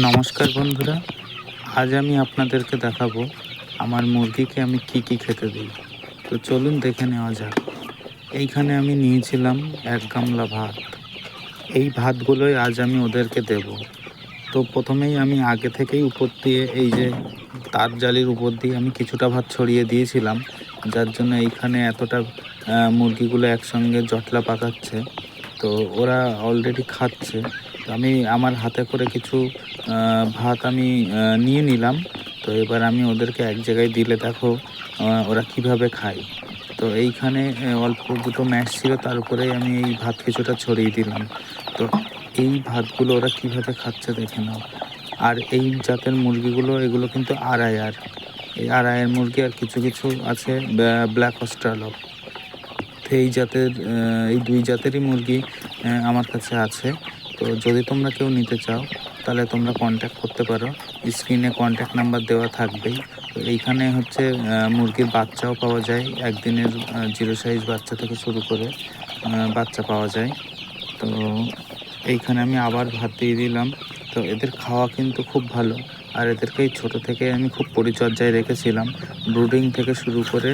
নমস্কার বন্ধুরা, আজ আমি আপনাদেরকে দেখাবো আমার মুরগিকে আমি কি খেতে দিই। তো চলুন দেখে নেওয়া যাক। এইখানে আমি নিয়েছিলাম 1 গামলা ভাত। এই ভাতগুলোই আজ আমি ওদেরকে দেব। তো প্রথমেই আমি আগে থেকেই উপর দিয়ে এই যে তার জালির উপর দিয়ে আমি কিছুটা ভাত ছড়িয়ে দিয়েছিলাম, যার জন্য এইখানে এতটা মুরগিগুলো একসঙ্গে জটলা পাকাচ্ছে। তো ওরা অলরেডি খাচ্ছে। তো আমি আমার হাতে করে কিছু ভাত আমি নিয়ে নিলাম। তো এবার আমি ওদেরকে এক জায়গায় দিলে দেখো ওরা কিভাবে খায়। তো এইখানে অল্প দুটো ম্যাশ ছিল, তার উপরেই আমি এই ভাত কিছুটা ছড়িয়ে দিলাম। তো এই ভাতগুলো ওরা কিভাবে খাচ্ছে দেখে নাও। আর এই জাতের মুরগিগুলো এগুলো কিন্তু আড়াইয়ার। এই আড়াইয়ার মুরগি আর কিছু কিছু আছে ব্ল্যাক অস্ট্রালপ। তো এই জাতের এই 2 জাতেরই মুরগি আমার কাছে আছে। তো যদি তোমরা কেউ নিতে চাও তাহলে তোমরা কন্ট্যাক্ট করতে পারো। স্ক্রিনে কন্ট্যাক্ট নাম্বার দেওয়া থাকবেই। তো এইখানে হচ্ছে মুরগির বাচ্চাও পাওয়া যায়। একদিনের 0 সাইজ বাচ্চা থেকে শুরু করে বাচ্চা পাওয়া যায়। তো এইখানে আমি আবার ভাত দিয়ে দিলাম। তো এদের খাওয়া কিন্তু খুব ভালো। আর এদেরকে এই ছোটো থেকে আমি খুব পরিচর্যায় রেখেছিলাম। ব্রুডিং থেকে শুরু করে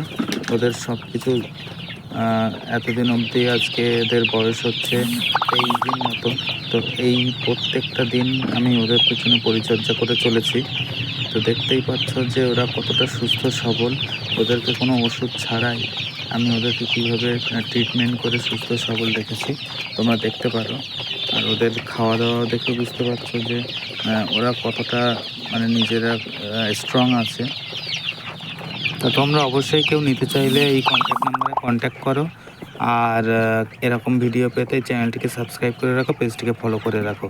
ওদের সব কিছু এতদিন অবধি আজকে এদের বয়স হচ্ছে 23 দিন মতো। তো এই প্রত্যেকটা দিন আমি ওদের পেছনে পরিচর্যা করে চলেছি। তো দেখতেই পাচ্ছ যে ওরা কতটা সুস্থ সবল। ওদেরকে কোনো ওষুধ ছাড়াই আমি ওদেরকে কীভাবে ট্রিটমেন্ট করে সুস্থ সবল রেখেছি তোমরা দেখতে পারো। আর ওদের খাওয়া দাওয়া দেখে বুঝতে পারছো যে ওরা কতটা মানে নিজেরা স্ট্রং আছে। তো তোমরা অবশ্যই কেউ নিতে চাইলে এই কন্ট্যাক্ট নাম্বারে কন্ট্যাক্ট করো। আর এরকম ভিডিও পেতে চ্যানেলটিকে সাবস্ক্রাইব করে রাখো, পেজটিকে ফলো করে রাখো।